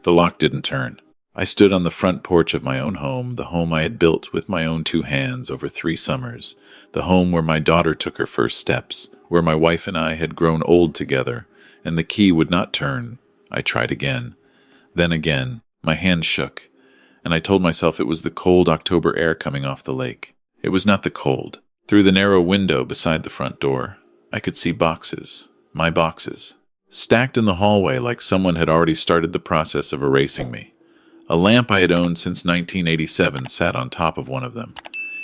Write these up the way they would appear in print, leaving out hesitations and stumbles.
The lock didn't turn. I stood on the front porch of my own home, the home I had built with my own 2 hands over 3 summers, the home where my daughter took her first steps, where my wife and I had grown old together, and the key would not turn. I tried again. Then again. My hand shook, and I told myself it was the cold October air coming off the lake. It was not the cold. Through the narrow window beside the front door, I could see boxes, my boxes, stacked in the hallway like someone had already started the process of erasing me. A lamp I had owned since 1987 sat on top of one of them,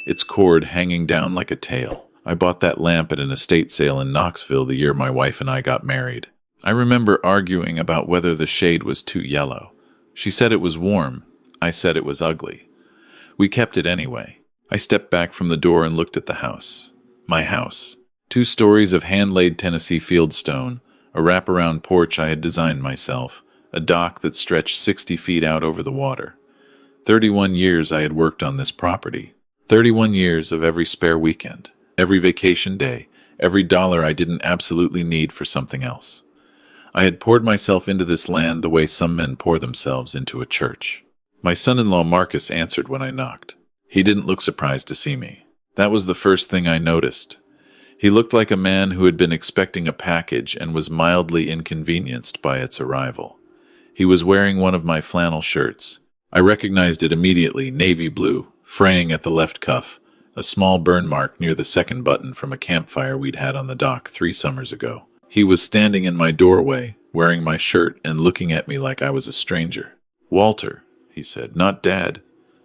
its cord hanging down like a tail. I bought that lamp at an estate sale in Knoxville the year my wife and I got married. I remember arguing about whether the shade was too yellow. She said it was warm. I said it was ugly. We kept it anyway. I stepped back from the door and looked at the house. My house. 2 stories of hand-laid Tennessee fieldstone, a wraparound porch I had designed myself, a dock that stretched 60 feet out over the water. 31 years I had worked on this property. 31 years of every spare weekend, every vacation day, every dollar I didn't absolutely need for something else. I had poured myself into this land the way some men pour themselves into a church. My son-in-law Marcus answered when I knocked. He didn't look surprised to see me. That was the first thing I noticed. He looked like a man who had been expecting a package and was mildly inconvenienced by its arrival. He was wearing one of my flannel shirts. I recognized it immediately, navy blue, fraying at the left cuff, a small burn mark near the second button from a campfire we'd had on the dock 3 summers ago. He was standing in my doorway, wearing my shirt and looking at me like I was a stranger. "Walter," he said, "not Dad.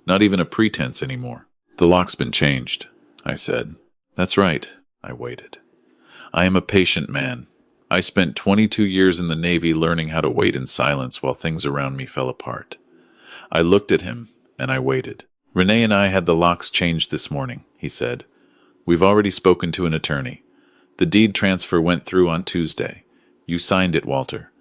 Not even a pretense anymore." "The lock's been changed," I said. "That's right." I waited. I am a patient man. I spent 22 years in the Navy learning how to wait in silence while things around me fell apart. I looked at him, and I waited. "Renee and I had the locks changed this morning," he said. "We've already spoken to an attorney. The deed transfer went through on Tuesday. You signed it, Walter.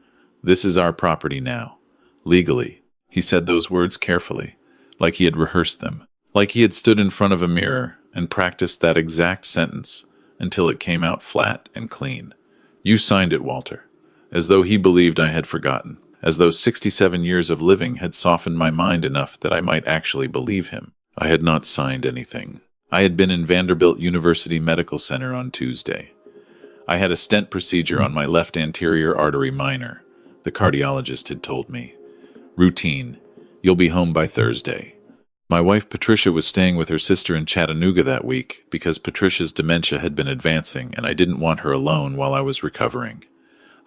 This is our property now. Legally." He said those words carefully, like he had rehearsed them, like he had stood in front of a mirror and practiced that exact sentence until it came out flat and clean. "You signed it, Walter," as though he believed I had forgotten, as though 67 years of living had softened my mind enough that I might actually believe him. I had not signed anything. I had been in Vanderbilt University Medical Center on Tuesday. I had a stent procedure on my left anterior artery minor, the cardiologist had told me. Routine. You'll be home by Thursday. My wife Patricia was staying with her sister in Chattanooga that week because Patricia's dementia had been advancing and I didn't want her alone while I was recovering.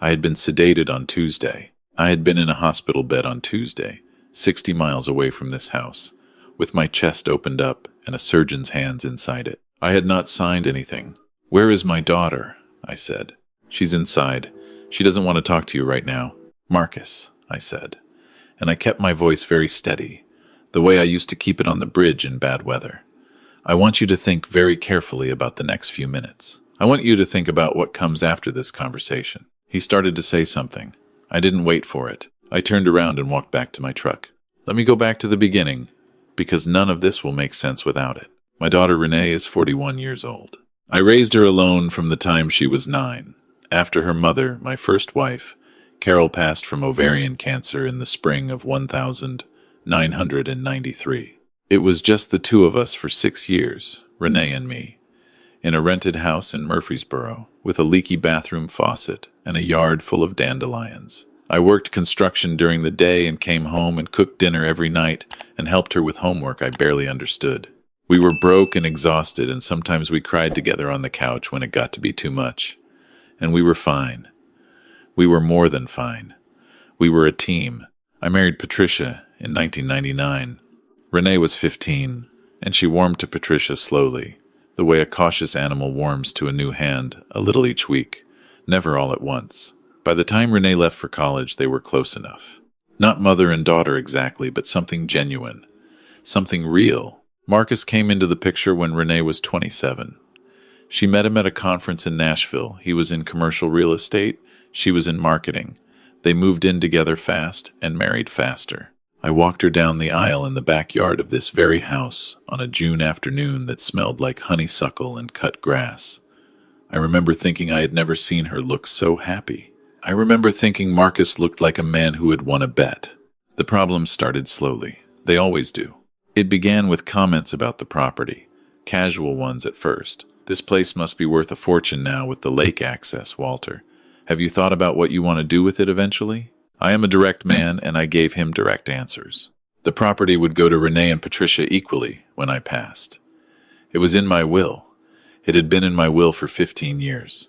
I had been sedated on Tuesday. I had been in a hospital bed on Tuesday, 60 miles away from this house, with my chest opened up and a surgeon's hands inside it. I had not signed anything. "Where is my daughter?" I said. "She's inside. She doesn't want to talk to you right now." "Marcus," I said, and I kept my voice very steady, the way I used to keep it on the bridge in bad weather. "I want you to think very carefully about the next few minutes. I want you to think about what comes after this conversation." He started to say something. I didn't wait for it. I turned around and walked back to my truck. Let me go back to the beginning, because none of this will make sense without it. My daughter Renee is 41 years old. I raised her alone from the time she was 9. After her mother, my first wife, Carol, passed from ovarian cancer in the spring of 1993. It was just the 2 of us for 6 years, Renee and me, in a rented house in Murfreesboro, with a leaky bathroom faucet and a yard full of dandelions. I worked construction during the day and came home and cooked dinner every night and helped her with homework I barely understood. We were broke and exhausted, and sometimes we cried together on the couch when it got to be too much. And we were fine. We were more than fine. We were a team. I married Patricia in 1999. Renee was 15, and she warmed to Patricia slowly, the way a cautious animal warms to a new hand, a little each week, never all at once. By the time Renee left for college, they were close enough. Not mother and daughter exactly, but something genuine, something real. Marcus came into the picture when Renee was 27. She met him at a conference in Nashville. He was in commercial real estate. She was in marketing. They moved in together fast and married faster. I walked her down the aisle in the backyard of this very house on a June afternoon that smelled like honeysuckle and cut grass. I remember thinking I had never seen her look so happy. I remember thinking Marcus looked like a man who had won a bet. The problems started slowly. They always do. It began with comments about the property, casual ones at first. This place must be worth a fortune now with the lake access, Walter. Have you thought about what you want to do with it eventually? I am a direct man, and I gave him direct answers. The property would go to Renee and Patricia equally when I passed. It was in my will. It had been in my will for 15 years.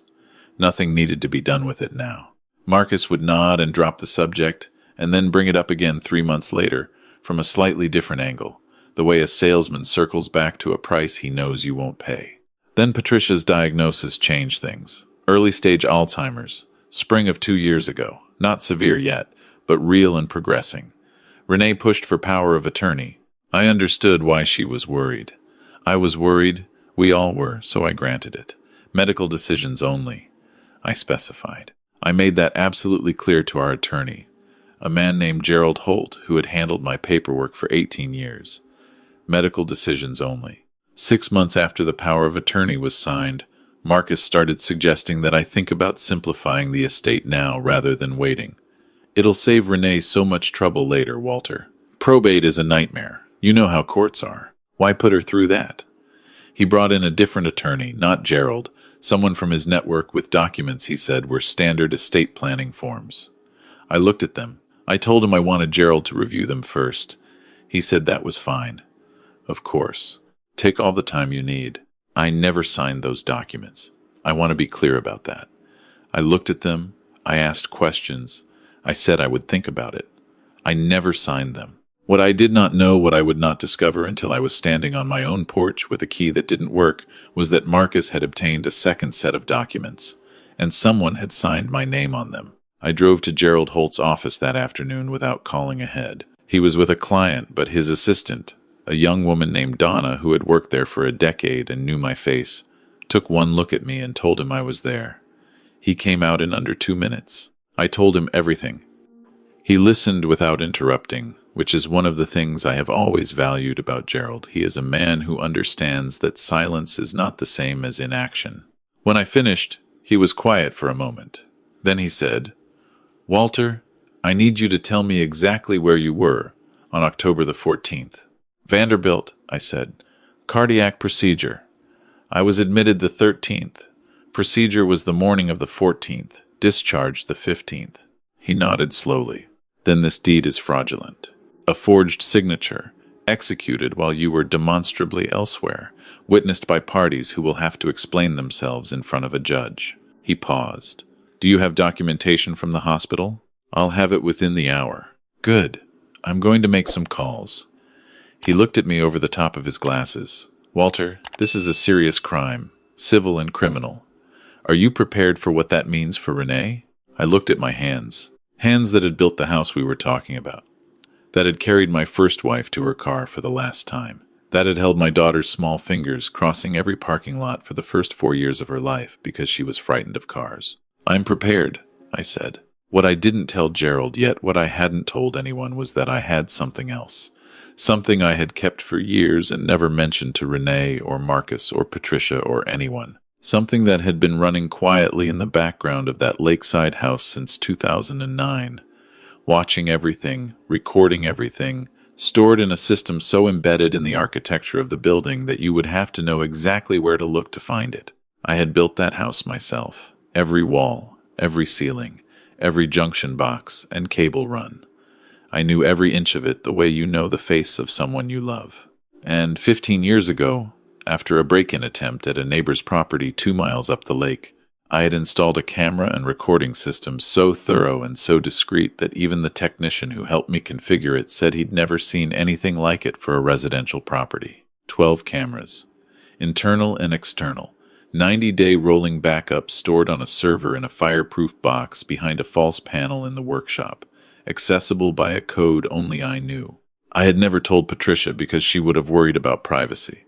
Nothing needed to be done with it now. Marcus would nod and drop the subject, and then bring it up again 3 months later, from a slightly different angle, the way a salesman circles back to a price he knows you won't pay. Then Patricia's diagnosis changed things. Early-stage Alzheimer's, spring of 2 years ago. Not severe yet, but real and progressing. Renee pushed for power of attorney. I understood why she was worried. I was worried. We all were, so I granted it. Medical decisions only, I specified. I made that absolutely clear to our attorney, a man named Gerald Holt, who had handled my paperwork for 18 years. Medical decisions only. 6 months after the power of attorney was signed, Marcus started suggesting that I think about simplifying the estate now rather than waiting. It'll save Renee so much trouble later, Walter. Probate is a nightmare. You know how courts are. Why put her through that? He brought in a different attorney, not Gerald, someone from his network with documents he said were standard estate planning forms. I looked at them. I told him I wanted Gerald to review them first. He said that was fine. Of course. Take all the time you need. I never signed those documents. I want to be clear about that. I looked at them. I asked questions. I said I would think about it. I never signed them. What I did not know, what I would not discover until I was standing on my own porch with a key that didn't work, was that Marcus had obtained a second set of documents, and someone had signed my name on them. I drove to Gerald Holt's office that afternoon without calling ahead. He was with a client, but his assistant, a young woman named Donna who had worked there for a decade and knew my face, took one look at me and told him I was there. He came out in under 2 minutes. I told him everything. He listened without interrupting, which is one of the things I have always valued about Gerald. He is a man who understands that silence is not the same as inaction. When I finished, he was quiet for a moment. Then he said, "Walter, I need you to tell me exactly where you were on October the 14th. Vanderbilt," I said. "Cardiac procedure. I was admitted the 13th. Procedure was the morning of the 14th. Discharged the 15th. He nodded slowly. "Then this deed is fraudulent. A forged signature, executed while you were demonstrably elsewhere, witnessed by parties who will have to explain themselves in front of a judge." He paused. "Do you have documentation from the hospital?" "I'll have it within the hour." "Good. I'm going to make some calls." He looked at me over the top of his glasses. "Walter, this is a serious crime, civil and criminal. Are you prepared for what that means for Renee?" I looked at my hands. Hands that had built the house we were talking about. That had carried my first wife to her car for the last time. That had held my daughter's small fingers crossing every parking lot for the first 4 years of her life because she was frightened of cars. "I'm prepared," I said. What I didn't tell Gerald, yet what I hadn't told anyone, was that I had something else. Something I had kept for years and never mentioned to Renee or Marcus or Patricia or anyone. Something that had been running quietly in the background of that lakeside house since 2009. Watching everything, recording everything, stored in a system so embedded in the architecture of the building that you would have to know exactly where to look to find it. I had built that house myself. Every wall, every ceiling, every junction box and cable run. I knew every inch of it the way you know the face of someone you love. And 15 years ago, after a break-in attempt at a neighbor's property 2 miles up the lake, I had installed a camera and recording system so thorough and so discreet that even the technician who helped me configure it said he'd never seen anything like it for a residential property. 12 cameras, internal and external, 90-day rolling backup stored on a server in a fireproof box behind a false panel in the workshop, accessible by a code only I knew. I had never told Patricia because she would have worried about privacy.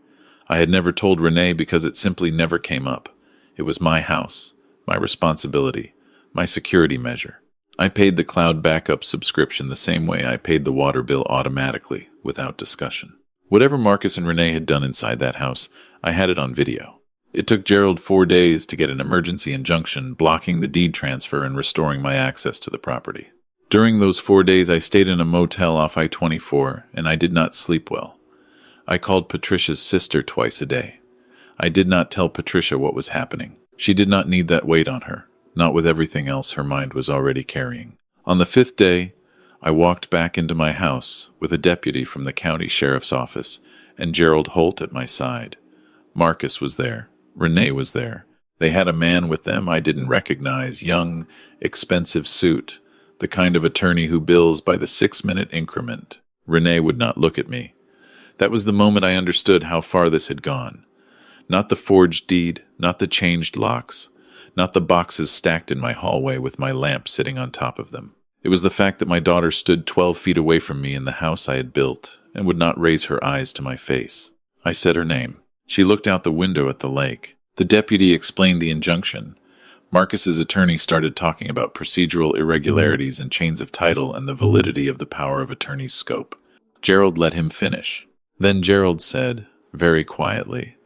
I had never told Renee because it simply never came up. It was my house, my responsibility, my security measure. I paid the cloud backup subscription the same way I paid the water bill automatically, without discussion. Whatever Marcus and Renee had done inside that house, I had it on video. It took Gerald 4 days to get an emergency injunction blocking the deed transfer and restoring my access to the property. During those 4 days, I stayed in a motel off I-24, and I did not sleep well. I called Patricia's sister twice a day. I did not tell Patricia what was happening. She did not need that weight on her, not with everything else her mind was already carrying. On the 5th day, I walked back into my house with a deputy from the county sheriff's office and Gerald Holt at my side. Marcus was there. Renee was there. They had a man with them I didn't recognize, young, expensive suit, the kind of attorney who bills by the 6-minute increment. Renee would not look at me. That was the moment I understood how far this had gone. Not the forged deed, not the changed locks, not the boxes stacked in my hallway with my lamp sitting on top of them. It was the fact that my daughter stood 12 feet away from me in the house I had built and would not raise her eyes to my face. I said her name. She looked out the window at the lake. The deputy explained the injunction. Marcus's attorney started talking about procedural irregularities and chains of title and the validity of the power of attorney's scope. Gerald let him finish. Then Gerald said, very quietly,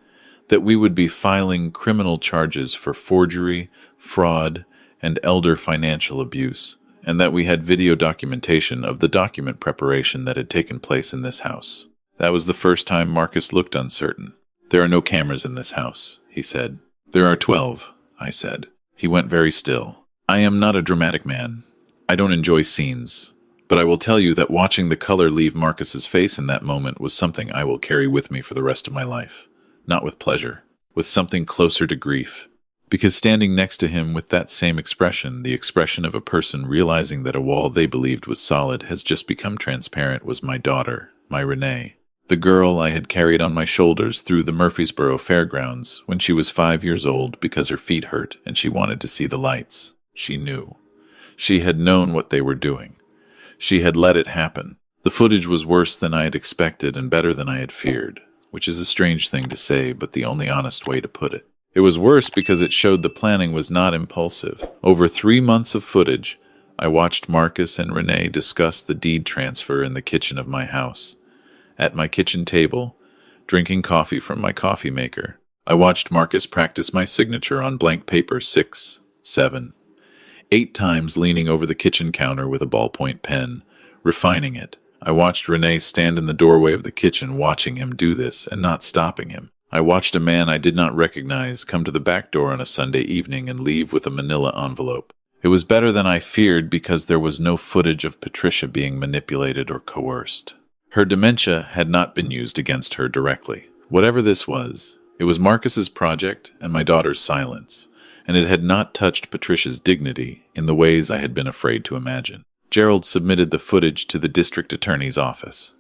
that we would be filing criminal charges for forgery, fraud, and elder financial abuse, and that we had video documentation of the document preparation that had taken place in this house. That was the first time Marcus looked uncertain. There are no cameras in this house, he said. There are 12, I said. He went very still. I am not a dramatic man. I don't enjoy scenes. But I will tell you that watching the color leave Marcus's face in that moment was something I will carry with me for the rest of my life. Not with pleasure, with something closer to grief. Because standing next to him with that same expression, the expression of a person realizing that a wall they believed was solid has just become transparent, was my daughter, my Renee. The girl I had carried on my shoulders through the Murfreesboro fairgrounds when she was 5 years old because her feet hurt and she wanted to see the lights. She knew. She had known what they were doing. She had let it happen. The footage was worse than I had expected and better than I had feared, which is a strange thing to say, but the only honest way to put it. It was worse because it showed the planning was not impulsive. Over 3 months of footage, I watched Marcus and Renee discuss the deed transfer in the kitchen of my house. At my kitchen table, drinking coffee from my coffee maker, I watched Marcus practice my signature on blank paper 6, 7, 8 times, leaning over the kitchen counter with a ballpoint pen, refining it. I watched Renee stand in the doorway of the kitchen watching him do this and not stopping him. I watched a man I did not recognize come to the back door on a Sunday evening and leave with a manila envelope. It was better than I feared because there was no footage of Patricia being manipulated or coerced. Her dementia had not been used against her directly. Whatever this was, it was Marcus's project and my daughter's silence, and it had not touched Patricia's dignity in the ways I had been afraid to imagine. Gerald submitted the footage to the district attorney's office.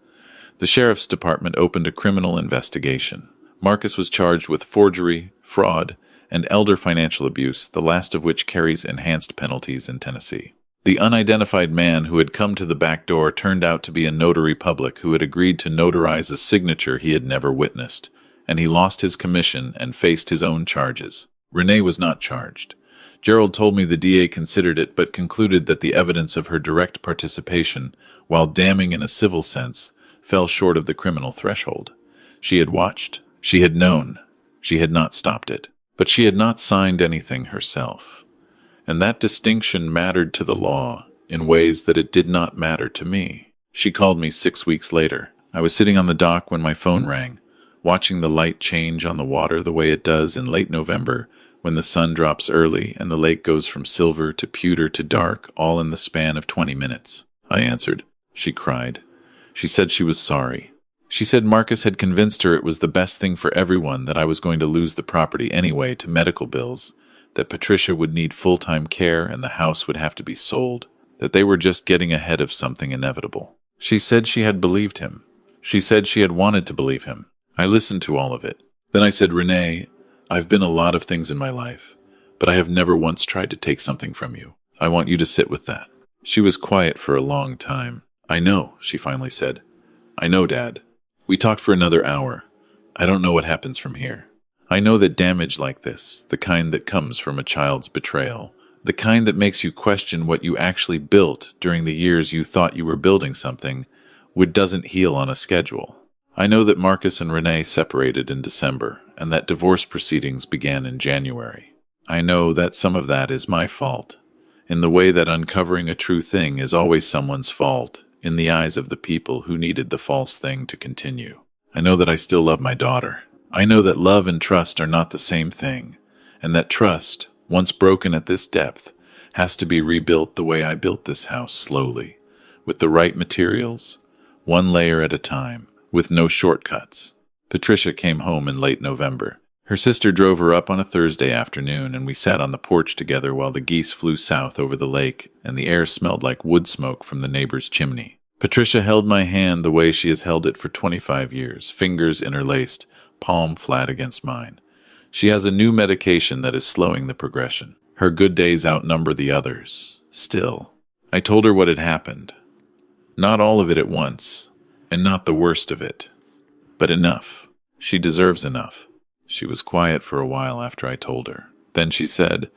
The sheriff's department opened a criminal investigation. Marcus was charged with forgery, fraud, and elder financial abuse, the last of which carries enhanced penalties in Tennessee. The unidentified man who had come to the back door turned out to be a notary public who had agreed to notarize a signature he had never witnessed, and he lost his commission and faced his own charges. Renee was not charged. Gerald told me the DA considered it but concluded that the evidence of her direct participation, while damning in a civil sense, fell short of the criminal threshold. She had watched. She had known. She had not stopped it. But she had not signed anything herself. And that distinction mattered to the law in ways that it did not matter to me. She called me 6 weeks later. I was sitting on the dock when my phone rang, watching the light change on the water the way it does in late November when the sun drops early and the lake goes from silver to pewter to dark, all in the span of 20 minutes. I answered. She cried. She said she was sorry. She said Marcus had convinced her it was the best thing for everyone, that I was going to lose the property anyway to medical bills, that Patricia would need full-time care and the house would have to be sold, that they were just getting ahead of something inevitable. She said she had believed him. She said she had wanted to believe him. I listened to all of it. Then I said, Renee, I've been a lot of things in my life, but I have never once tried to take something from you. I want you to sit with that. She was quiet for a long time. I know, she finally said. I know, Dad. We talked for another hour. I don't know what happens from here. I know that damage like this, the kind that comes from a child's betrayal, the kind that makes you question what you actually built during the years you thought you were building something, doesn't heal on a schedule. I know that Marcus and Renee separated in December, and that divorce proceedings began in January. I know that some of that is my fault. in the way that uncovering a true thing is always someone's fault, in the eyes of the people who needed the false thing to continue. I know that I still love my daughter. I know that love and trust are not the same thing, and that trust, once broken at this depth, has to be rebuilt the way I built this house, slowly, with the right materials, one layer at a time, with no shortcuts. Patricia came home in late November. Her sister drove her up on a Thursday afternoon, and we sat on the porch together while the geese flew south over the lake and the air smelled like wood smoke from the neighbor's chimney. Patricia held my hand the way she has held it for 25 years, fingers interlaced, palm flat against mine. She has a new medication that is slowing the progression. Her good days outnumber the others. Still, I told her what had happened. Not all of it at once, and not the worst of it, but enough. She deserves enough. She was quiet for a while after I told her. Then she said,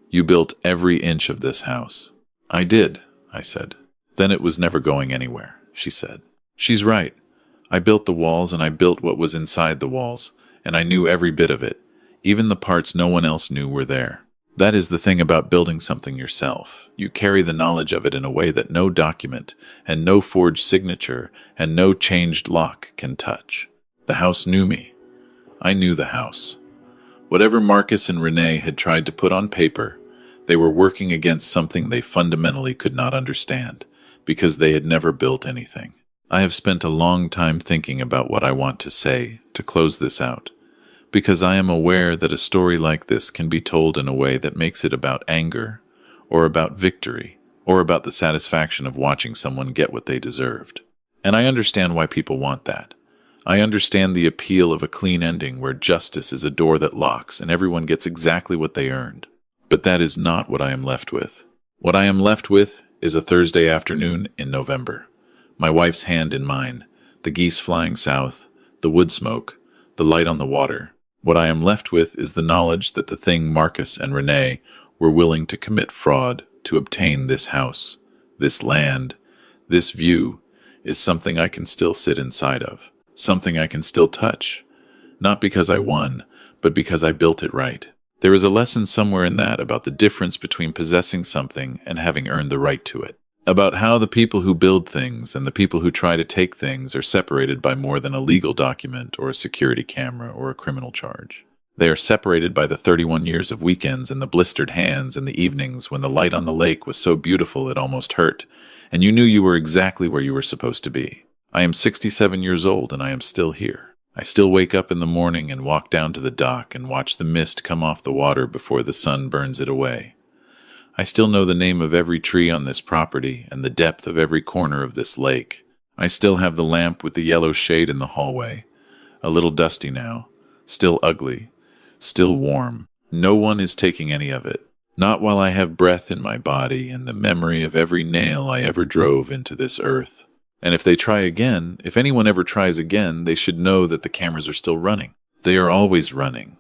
"You built every inch of this house." "I did," I said. "Then it was never going anywhere," she said. She's right. I built the walls, and I built what was inside the walls, and I knew every bit of it, even the parts no one else knew were there. That is the thing about building something yourself. You carry the knowledge of it in a way that no document, and no forged signature, and no changed lock can touch. The house knew me. I knew the house. Whatever Marcus and Renee had tried to put on paper, they were working against something they fundamentally could not understand, because they had never built anything. I have spent a long time thinking about what I want to say to close this out, because I am aware that a story like this can be told in a way that makes it about anger, or about victory, or about the satisfaction of watching someone get what they deserved. And I understand why people want that. I understand the appeal of a clean ending where justice is a door that locks and everyone gets exactly what they earned. But that is not what I am left with. What I am left with is a Thursday afternoon in November. My wife's hand in mine, the geese flying south, the wood smoke, the light on the water. What I am left with is the knowledge that the thing Marcus and Renee were willing to commit fraud to obtain this house, this land, this view, is something I can still sit inside of. Something I can still touch, not because I won, but because I built it right. There is a lesson somewhere in that about the difference between possessing something and having earned the right to it, about how the people who build things and the people who try to take things are separated by more than a legal document or a security camera or a criminal charge. They are separated by the 31 years of weekends and the blistered hands and the evenings when the light on the lake was so beautiful it almost hurt, and you knew you were exactly where you were supposed to be. I am 67 years old and I am still here. I still wake up in the morning and walk down to the dock and watch the mist come off the water before the sun burns it away. I still know the name of every tree on this property and the depth of every corner of this lake. I still have the lamp with the yellow shade in the hallway. A little dusty now, still ugly, still warm. No one is taking any of it. Not while I have breath in my body and the memory of every nail I ever drove into this earth. And if they try again, if anyone ever tries again, they should know that the cameras are still running. They are always running.